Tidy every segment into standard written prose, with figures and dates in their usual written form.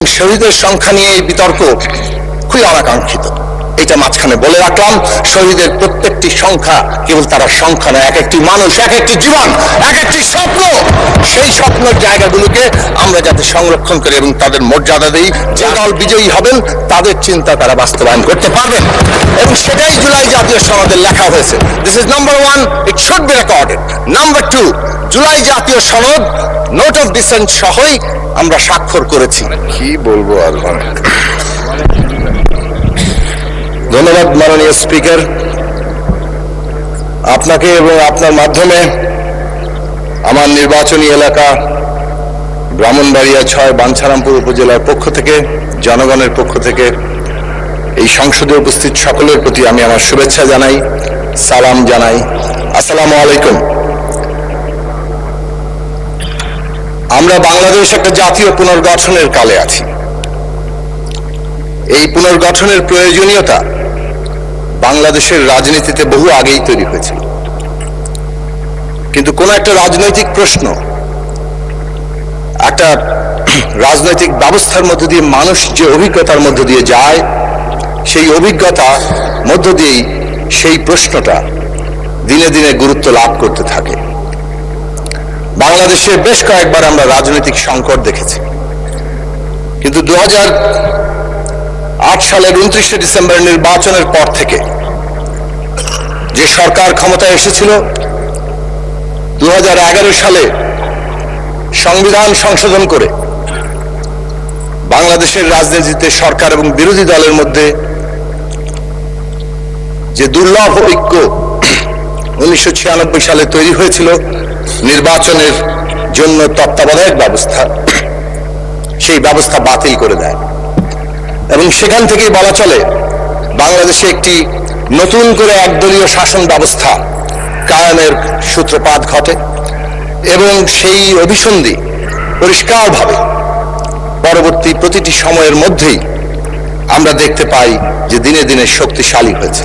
শহীদের সংখ্যা নিয়ে এই বিতর্ক খুবই অনাকাঙ্ক্ষিত। এটা মাঝখানে বলে রাখলাম, শহীদের প্রত্যেকটি সংখ্যা কেবল তারা সংখ্যা নয়, এক একটি মানুষ, এক একটি জীবন, এক একটি স্বপ্ন। সেই স্বপ্নের জায়গাগুলোকে আমরা যাতে সংরক্ষণ করি এবং তাদের মর্যাদা দিই, যে দল বিজয়ী হবেন তাদের চিন্তা তারা বাস্তবায়ন করতে পারবেন, এবং সেটাই জুলাই জাতীয় সনদে লেখা হয়েছে। This is number one, it should be recorded. Number two, July জাতীয় সনদ নোট অফ ডিসেন্ট সহই আমরা স্বাক্ষর করেছি। কি বলবো আর, ধন্যবাদ মাননীয় স্পিকার, আপনাকে এবং আপনার মাধ্যমে আমার নির্বাচনী এলাকা ব্রাহ্মণবাড়িয়া ৬ বাঞ্ছারামপুর উপজেলার পক্ষ থেকে, জনগণের পক্ষ থেকে এই সংসদে উপস্থিত সকলের প্রতি আমি আমার শুভেচ্ছা জানাই, সালাম জানাই। আসসালামু আলাইকুম। আমরা বাংলাদেশ একটা জাতীয় পুনর্গঠনের কালে আছি। এই পুনর্গঠনের প্রয়োজনীয়তা বাংলাদেশের রাজনীতিতে বহু আগেই তৈরি হয়েছিল, কিন্তু কোন একটা রাজনৈতিক প্রশ্ন, একটা রাজনৈতিক ব্যবস্থার মধ্য দিয়ে মানুষ যে অভিজ্ঞতার মধ্য দিয়ে যায়, সেই অভিজ্ঞতার মধ্য দিয়েই সেই প্রশ্নটা দিনে দিনে গুরুত্ব লাভ করতে থাকে। বাংলাদেশে বেশ কয়েকবার আমরা রাজনৈতিক সংকট দেখেছি, কিন্তু 2008 সালের 29শে ডিসেম্বর নির্বাচনের পর থেকে যে সরকার ক্ষমতায় এসেছিল, 2011 সালে সংবিধান সংশোধন করে বাংলাদেশের রাজনীতিতে সরকার এবং বিরোধী দলের মধ্যে যে দুর্লভ ঐক্য 1996 সালে তৈরি হয়েছিল নির্বাচনের জন্য তত্ত্বাবধায়ক ব্যবস্থা, সেই ব্যবস্থা বাতিল করে দেয়, এবং সেখান থেকেই বলা চলে বাংলাদেশে একটি নতুন করে একদলীয় শাসন ব্যবস্থা কায়েমের সূত্রপাত ঘটে, এবং সেই অভিসন্ধি পরিষ্কারভাবে পরবর্তী প্রতিটি সময়ের মধ্যেই আমরা দেখতে পাই যে দিনে দিনে শক্তিশালী হয়েছে,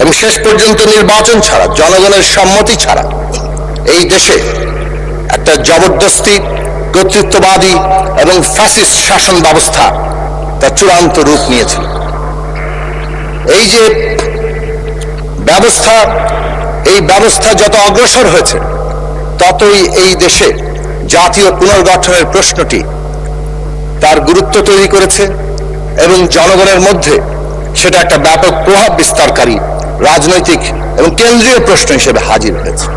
এবং শেষ পর্যন্ত নির্বাচন ছাড়া, জনগণের সম্মতি ছাড়া এই দেশে একটা জবরদস্তি, কর্তৃত্ববাদী এবং ফ্যাসিস্ট শাসন ব্যবস্থা তার চূড়ান্ত রূপ নিয়েছিল। এই যে ব্যবস্থা, এই ব্যবস্থা যত অগ্রসর হয়েছে ততই এই দেশে জাতীয় পুনর্গঠনের প্রশ্নটি তার গুরুত্ব তৈরি করেছে, এবং জনগণের মধ্যে সেটা একটা ব্যাপক প্রভাব বিস্তারকারী রাজনৈতিক এবং কেন্দ্রীয় প্রশ্ন হিসেবে হাজির হয়েছে।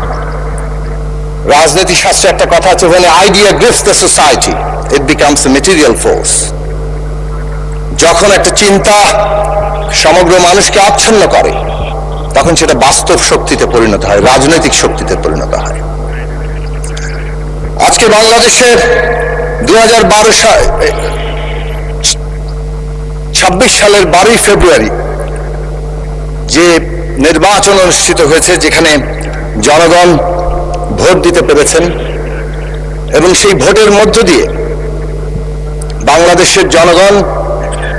রাজনীতি শাস্ত্রে একটা কথা আছে, when an idea grips the society it becomes a material force। যখন একটা চিন্তা সমগ্র মানুষকে আচ্ছন্ন করে তখন সেটা বাস্তব শক্তিতে পরিণত হয়, রাজনৈতিক শক্তিতে পরিণত হয়। আজকে বাংলাদেশে 2026 সালের 12ই ফেব্রুয়ারি যে নির্বাচন অনুষ্ঠিত হয়েছে, যেখানে জনগণ ভোট দিতে পেরেছেন, এবং সেই ভোটের মধ্য দিয়ে বাংলাদেশের জনগণ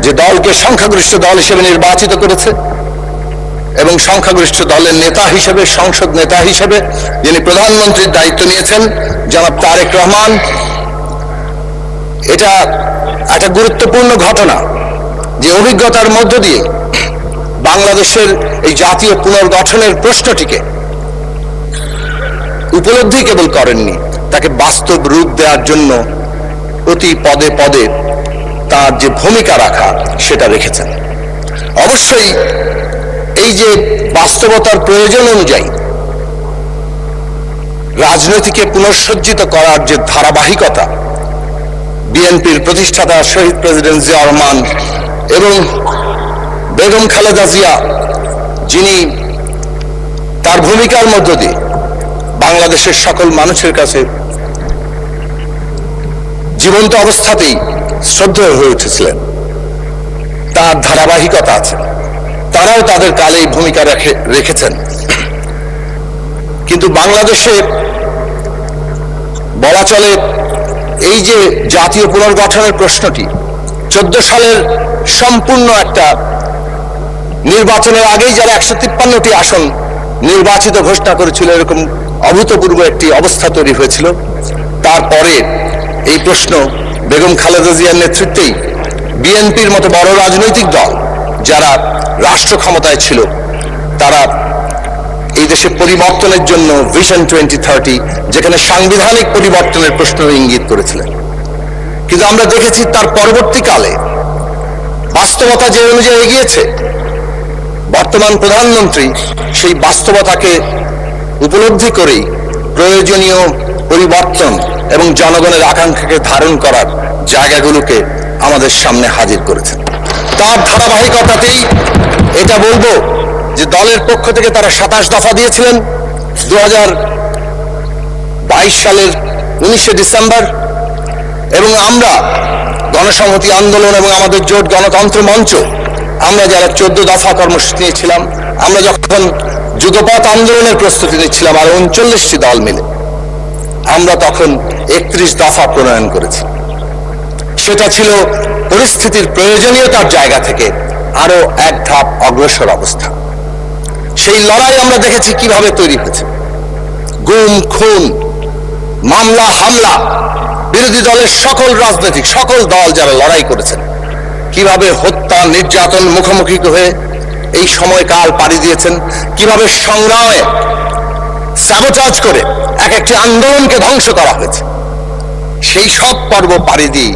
যে দলকে সংখ্যাগরিষ্ঠ দল হিসেবে নির্বাচিত করেছে, এবং সংখ্যাগরিষ্ঠ দলের নেতা হিসেবে, সংসদ নেতা হিসেবে যিনি প্রধানমন্ত্রীর দায়িত্ব নিয়েছেন জনাব তারেক রহমান, এটা একটা গুরুত্বপূর্ণ ঘটনা যে অভিজ্ঞতার মধ্য দিয়ে বাংলাদেশের এই জাতীয় পুনর্গঠনের প্রশ্নটিকে উপলব্ধি কেবল করেননি, তাকে বাস্তব রূপ দেওয়ার জন্য প্রতি পদে পদে তার যে ভূমিকা রাখা সেটা রেখেছেন। অবশ্যই এই যে বাস্তবতার প্রয়োজন অনুযায়ী রাজনীতিকে পুনঃসজ্জিত করার যে ধারাবাহিকতা, বিএনপির প্রতিষ্ঠাতা শহীদ প্রেসিডেন্ট জিয়া রহমান এবং বেগম খালেদা জিয়া, যিনি তার ভূমিকার মধ্য দিয়ে বাংলাদেশের সকল মানুষের কাছে জীবন্ত অবস্থাতেই শ্রদ্ধেয় হয়ে উঠেছিলেন, তার ধারাবাহিকতা আছে, তারাও তাদের কালেই ভূমিকা রেখেছেন। কিন্তু বাংলাদেশে বলা চলে এই যে জাতীয় পুনর্গঠনের প্রশ্নটি 14 সালের সম্পূর্ণ একটা নির্বাচনের আগেই যারা 153টি আসন নির্বাচিত ঘোষণা করেছিল, এরকম অভূতপূর্ব একটি অবস্থা তৈরি হয়েছিল। তারপরে এই প্রশ্ন বেগম খালেদা জিয়ার নেতৃত্বেই বিএনপির মতো বড় রাজনৈতিক দল যারা রাষ্ট্র ক্ষমতায় ছিল তারা এই দেশে পরিবর্তনের জন্য ভিশন 2030 যেখানে সাংবিধানিক পরিবর্তনের প্রশ্ন ইঙ্গিত করেছিলেন। কিন্তু আমরা দেখেছি তার পরবর্তীকালে বাস্তবতা যে অনুযায়ী এগিয়েছে, বর্তমান প্রধানমন্ত্রী সেই বাস্তবতাকে উপলব্ধি করেই প্রয়োজনীয় পরিবর্তন এবং জনগণের আকাঙ্ক্ষাকে ধারণ করার জায়গাগুলোকে আমাদের সামনে হাজির করেছেন। তার ধারাবাহিকতাতেই এটা বলবো যে দলের পক্ষ থেকে তারা 27 দফা দিয়েছিলেন 2022 সালের 19শে ডিসেম্বর, এবং আমরা গণসংহতি আন্দোলন এবং আমাদের জোট গণতন্ত্র মঞ্চ আমরা যারা 14 দফা কর্মসূচি নিয়েছিলাম, আমরা যখন যুগপৎ আন্দোলনের প্রস্তুতি নিচ্ছিলাম আর 39টি দল মিলে, আমরা তখন 31 দফা প্রণয়ন করেছি। সেটা ছিল পরিস্থিতির প্রয়োজনীয়তার জায়গা থেকে আরো এক ধাপ অগ্রসর অবস্থা। সেই লড়াই আমরা দেখেছি কিভাবে তৈরি হয়েছে, গুম খুন মামলা হামলা, বিরোধী দলের সকল দল যারা লড়াই করেছেন কিভাবে হত্যা নির্যাতন মুখোমুখি হয়ে এই সময়কাল পাড়ি দিয়েছেন, কিভাবে সংগ্রামে সাবোটাজ করে এক একটি আন্দোলনকে ধ্বংস করা হয়েছে। সেই সব পর্ব পাড়ি দিয়ে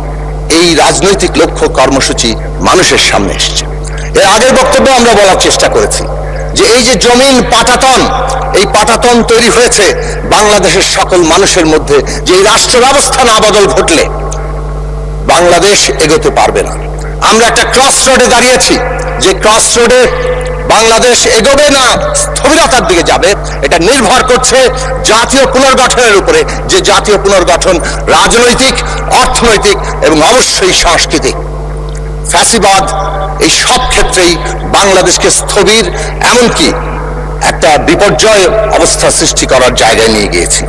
এই রাজনৈতিক লক্ষ্য কর্মসূচি মানুষের সামনে এসেছে। এর আগের বক্তব্যে আমরা বলার চেষ্টা করেছি যে এই যে জমিন পাটাতন, এই পাটাতন তৈরি হয়েছে বাংলাদেশের সকল মানুষের মধ্যে যে এই রাষ্ট্র ব্যবস্থা না বদল ঘটলে বাংলাদেশ এগোতে পারবে না। আমরা একটা ক্রস রোডে দাঁড়িয়েছি, যে ক্রস রোডে বাংলাদেশ এগোবে না স্থবিরতার দিকে যাবে এটা নির্ভর করছে জাতীয় পুনর্গঠনের উপরে, যে জাতীয় পুনর্গঠন রাজনৈতিক, অর্থনৈতিক এবং অবশ্যই সাংস্কৃতিক। ফ্যাসিবাদ এই সব ক্ষেত্রেই বাংলাদেশকে স্থবির, এমনকি একটা বিপর্যয় অবস্থা সৃষ্টি করার জায়গায় নিয়ে গিয়েছে।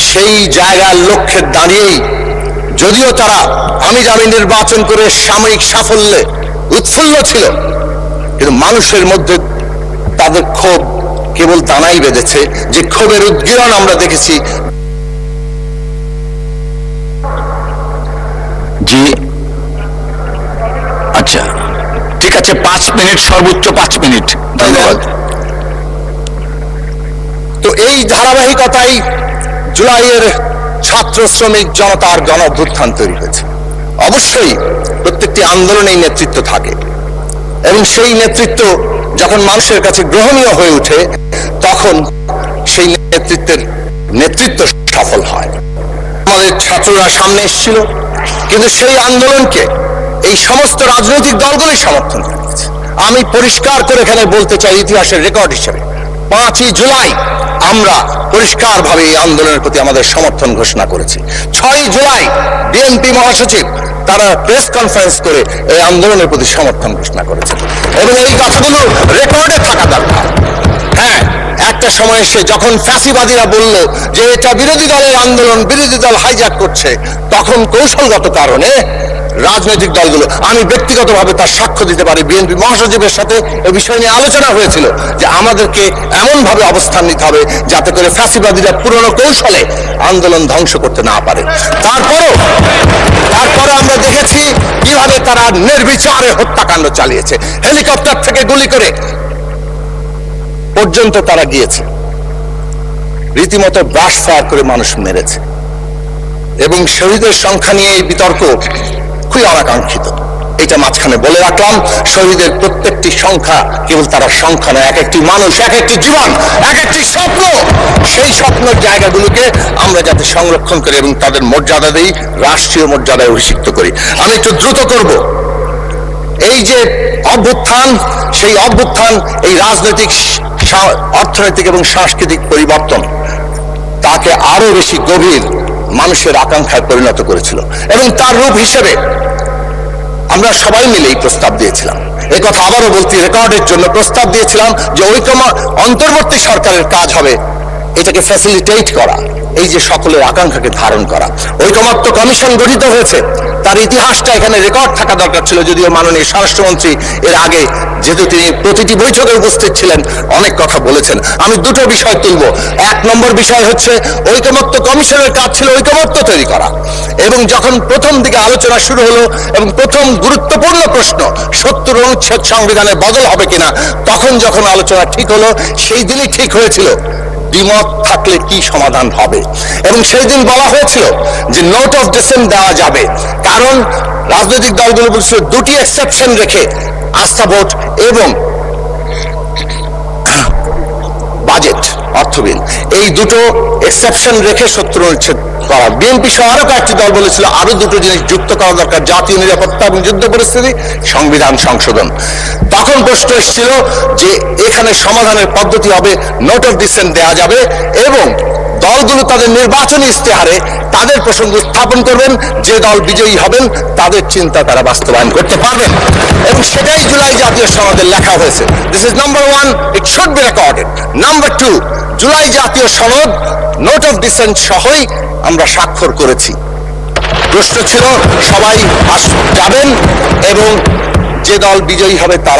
সেই জায়গার লক্ষ্যে দাঁড়িয়েই যদিও তারা আমি নির্বাচন করে সাময়িক সাফল্যে উৎফুল্ল ছিল, কিন্তু মানুষের মধ্যে তাদের ক্ষোভ কেবল দানাই বেঁধেছে, যে ক্ষোভের উদ্গীরণ আমরা দেখেছি। জি আচ্ছা ঠিক আছে, 5 মিনিট, সর্বোচ্চ 5 মিনিট, ধন্যবাদ। তো এই ধারাবাহিকতাই জুলাইয়ের ছাত্র শ্রমিক জনতার গণ অভ্যুত্থান তৈরি হয়েছে। অবশ্যই প্রত্যেকটি আন্দোলনেই নেতৃত্ব থাকে এবং সেই নেতৃত্ব যখন মানুষের কাছে গ্রহণীয় হয়ে ওঠে তখন সেই নেতৃত্ব সফল হয়। আমাদের ছাত্ররা সামনে এসেছিল, কিন্তু সেই আন্দোলনকে এই সমস্ত রাজনৈতিক দলগুলোই সমর্থন করেছে। আমি পরিষ্কার করে এখানে বলতে চাই, ইতিহাসের রেকর্ড হিসেবে 5ই জুলাই আমরা পরিষ্কারভাবে এই আন্দোলনের প্রতি আমাদের সমর্থন ঘোষণা করেছি। 6ই জুলাই বিএনপি মহাসচিব তারা প্রেস কনফারেন্স করে এই আন্দোলনের প্রতি সমর্থন ঘোষণা করেছে এবং এই কথাগুলো রেকর্ডে থাকা দরকার। হ্যাঁ, একটা সময় এসে যখন ফ্যাসিবাদীরা বলল যে এটা বিরোধী দলের আন্দোলন, বিরোধী দল হাইজ্যাক করছে, তখন কৌশলগত কারণে রাজনৈতিক দলগুলো, আমি ব্যক্তিগতভাবে তার সাক্ষ্য দিতে পারি, বিএনপি মহাসচিবের সাথে এই বিষয় নিয়ে আলোচনা হয়েছিল যে আমাদেরকে এমন ভাবে অবস্থান নিতে হবে যাতে করে ফ্যাসিবাদীরা পুরনো কৌশলে আন্দোলন ধ্বংস করতে না পারে। তারপরে আমরা দেখেছি কিভাবে তারা নির্বিচারে হত্যাকাণ্ড চালিয়েছে, হেলিকপ্টার থেকে গুলি করে পর্যন্ত তারা গিয়েছে, রীতিমতো ব্রাশ ফায়ার করে মানুষ মেরেছে। এবং শহীদের সংখ্যা নিয়ে এই বিতর্ক খুবই অনাকাঙ্ক্ষিত, এটা মাঝখানে বলে রাখলাম। শহীদের প্রত্যেকটি সংখ্যা কেবল তারা সংখ্যা নয়, এক একটি মানুষ, এক একটি জীবন, এক একটি স্বপ্ন। সেই স্বপ্নের জায়গাগুলোকে আমরা যাতে সংরক্ষণ করি এবং তাদের মর্যাদা দেই, রাষ্ট্রীয় মর্যাদায় অভিষিক্ত করি। আমি একটু দ্রুত করব। এই যে অভ্যুত্থান, সেই অভ্যুত্থান এই রাজনৈতিক, অর্থনৈতিক এবং সাংস্কৃতিক পরিবর্তন তাকে আরো বেশি গভীর মানুষের আকাঙ্ক্ষায় পরিণত করেছিল এবং তার রূপ হিসেবে আমরা সবাই মিলে এই প্রস্তাব দিয়েছিলাম। এই কথা আবারও বলতে, রেকর্ডের জন্য প্রস্তাব দিয়েছিলাম যে অন্তর্বর্তী সরকারের কাজ হবে এটাকে ফ্যাসিলিটেট করা, এই যে সকলের আকাঙ্ক্ষাকে ধারণ করা। ঐকমত্য কমিশন গঠিত হয়েছে, তার ইতিহাসটা এখানে রেকর্ড থাকা দরকার ছিল, যদিও মাননীয় স্বরাষ্ট্রমন্ত্রী এর আগে যেহেতু তিনি প্রতিটি বৈঠকে উপস্থিত ছিলেন অনেক কথা বলেছেন। আমি দুটো বিষয় তুলব। এক নম্বর বিষয় হচ্ছে ঐকমত্য কমিশনের কাজ ছিল ঐকমত্য তৈরি করা, এবং যখন প্রথম দিকে আলোচনা শুরু হলো এবং প্রথম গুরুত্বপূর্ণ প্রশ্ন ৭০ অনুচ্ছেদ সংবিধানে বদল হবে কিনা, তখন যখন আলোচনা ঠিক হলো সেই দিনই ঠিক হয়েছিল দ্বিমত থাকলে কি সমাধান হবে, এবং সেই দিন বলা হয়েছিল যে নোট অফ ডিসেন্ট দেওয়া যাবে, কারণ রাজনৈতিক দলগুলো বলছিল দুটি এক্সেপশন রেখে আস্থা ভোট এবং বাজেট অর্থ বিল, এই দুটো এক্সেপশন রেখে ৭০ অনুচ্ছেদ করা। বিএনপি সহ আরো কয়েকটি দল বলেছিল আরো দুটো জিনিস যুক্ত করা দরকার, জাতীয় নিরাপত্তা এবং যুদ্ধ পরিস্থিতি, সংবিধান সংশোধন। তখন প্রশ্ন এসেছিল যে এখানে সমাধানের পদ্ধতি হবে নোট অফ ডিসেন্ট দেওয়া যাবে এবং দলগুলো তাদের নির্বাচনী ইস্তেহারে তাদের প্রসঙ্গ স্থাপন করবেন, যে দল বিজয়ী হবেন তাদের চিন্তা তারা বাস্তবায়ন করতে পারবেন, এবং সেটাই জুলাই জাতীয় সনদে লেখা হয়েছে। This is number one, it should be recorded. Number two, July জাতীয় সনদ নোট অফ ডিসেন্ট সহই আমরা স্বাক্ষর করেছি। প্রশ্ন ছিল সবাই যাবেন এবং যে দল বিজয়ী হবে তারা